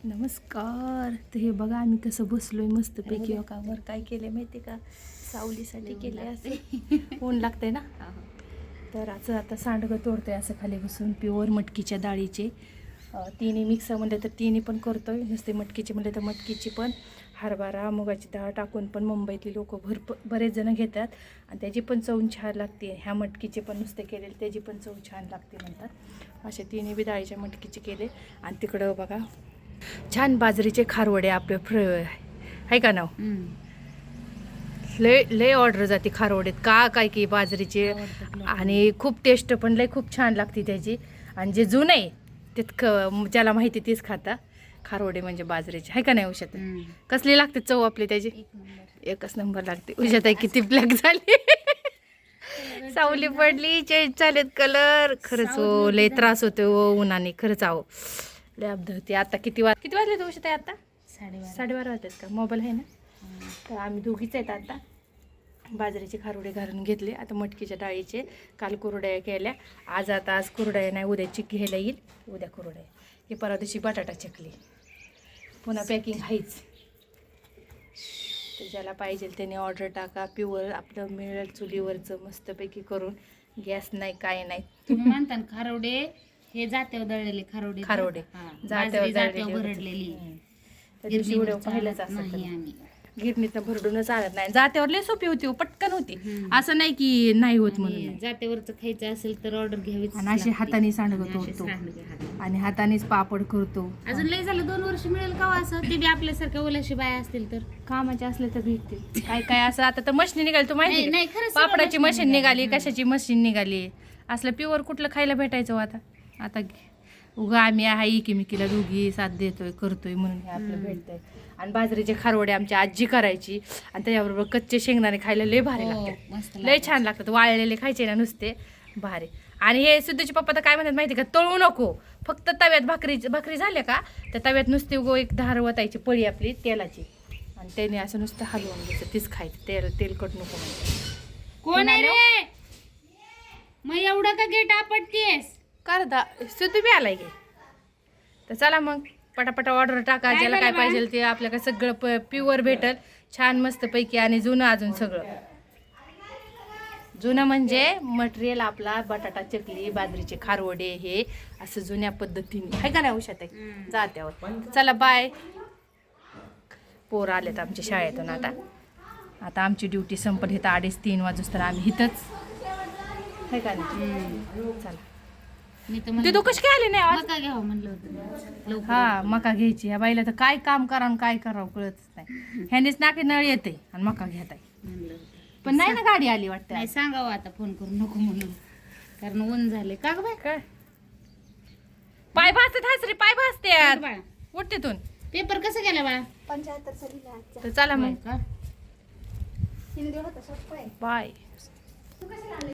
नमस्कार. तर हे बघा आम्ही कसं बसलोय मस्तपैकी. का वर काय केले माहिती का, सावलीसाठी केले असं ऊन लागतंय ना. तर आता सांडगं तोडतोय असं खाली बसून. प्युअर मटकीच्या डाळीचे तिन्ही मिक्स म्हणले तर तिन्ही पण करतोय. नुसते मटकीचे म्हणले तर मटकीची पण, हरभरा मुगाची डाळ टाकून पण मुंबईतली लोक बरेच जण घेतात आणि त्याची पण चव छान लागते. ह्या मटकीचे पण नुसते केलेले त्याची पण चव छान लागते म्हणतात. असे तिन्ही बी डाळीच्या मटकीचे केले. आणि तिकडं बघा छान बाजरीचे खारवडे आपले आहे का नाव. लय ऑर्डर जाते खारवडेत काय की बाजरीचे. आणि खूप टेस्ट पण लय खूप छान लागते त्याची. आणि जे जुनं आहे तितकं ज्याला माहिती तीच खाता. खारवडे म्हणजे बाजरीचे आहे का नाही उषात. कसली लागते चव आपली त्याची, एकच नंबर लागते. उषात किती ब्लॅक झाली, सावली पडली, चेंज झालेत कलर. खरंच हो लय त्रास होतो उन्हाने. खरंच आहो लय अब्द होते. आता किती वाजले तो उषात. आता 12:30 वाजलेत का. मोबाईल आहे ना. तर आम्ही दोघीच आहेत. आता बाजरीचे खारोडे घालून घेतले. आता मटकीच्या डाळीचे काल कुरड्या केल्या. आज कुरड्या नाही, उद्या चिक्की घ्यायला येईल. उद्या कुरड्या हे परवा दिवशी बटाटा चकली. पुन्हा पॅकिंग आहेच. तर ज्याला पाहिजे त्याने ऑर्डर टाका. प्युअर आपलं मिळेल चुलीवरचं मस्तपैकी करून. गॅस नाही काय नाही. तुम्ही म्हणता खारवडे हे जात्यावर दळलेले खारवडे जात्यावर भरडलेली. त्या दिवशी व्हिडिओ पाहिलंच असं. गिरणीतनं भरडूनच चालत नाही. जात्यावर लय सोपी होती, पटकन होती. असं नाही की नाही होत म्हणून. जात्यावरचं खायचं असेल तर ऑर्डर घ्यावी. आणि अशी हाताने सांडगं तोडतो आणि हातानेच पापड करतो. अजून लय झालं 2 वर्ष मिळेल का असं. ते बी आपल्यासारख्या ओल्याशी बाया असतील तर. कामाचे असले तर भेटते. काय असं आता तर मशीन निघाली. तू माहिती नाही, खरंच पापडाची मशीन निघाली, कशाची मशीन निघाली. असलं प्युअर कुठलं खायला भेटायचं आता उगा आम्ही आहे एकीमेकीला दोघी साथ देतोय करतोय म्हणून हे आपलं भेटतंय. आणि बाजरीचे खारवडे आमची आजी करायची आणि त्याच्याबरोबर कच्चे शेंगदाणे खायला लय भारी लागतात. लय छान लागतात. वाळलेले खायचे ना नुसते भारी. आणि हे सिद्धूचे पप्पा तर काय म्हणतात माहिती का, तळू नको. फक्त तव्यात भाकरी झाल्या का त्या तव्यात नुसते उगो एक धार वतायची पळी आपली तेलाची आणि त्याने असं नुसतं हलवून घ्यायचं. तीच खायचं. तेलकट नको म्हणते. कोण आहे रे मग एवढं का गेट आपटतेस. करदा सिद्धू बी आलाय गे. तर चला मग पटापटा ऑर्डर टाका. ज्याला काय पाहिजे ते आपल्याकडे सगळं प्युअर भेटल. छान मस्तपैकी. आणि जुनं अजून सगळं जुनं म्हणजे मटेरियल आपला बटाटा चकली बाजरीचे खारवडे हे असं जुन्या पद्धतीने आहे का नाही औषध आहे जात्यावर. चला बाय. पोरं आलेत आमच्या शाळेतून. आता आमची ड्युटी संपली. इथं 2:30-3 वाजूस तर आम्ही इथंच आहे का नाही. चला मी ते तो कशी काय आले नाही आज. मका घ्यावं म्हणलं होतं. हा मका घ्यायची. ह्या बाईला तर काय काम करा आणि काय करावं कळतच नाही. ह्यानेच नाकी नळ येते आणि मका घेत आहे. पण नाही ना गाडी आली वाटतं. नाही सांगावं आता फोन करून नको म्हणून, कारण ऊन झाले का ग बाय. काय पाय भाजतात हाच रे, पाय भाजतात. बाळा उठ तिथून. पेपर कसं गेला बाळा. 75 तर चला मग का बाय.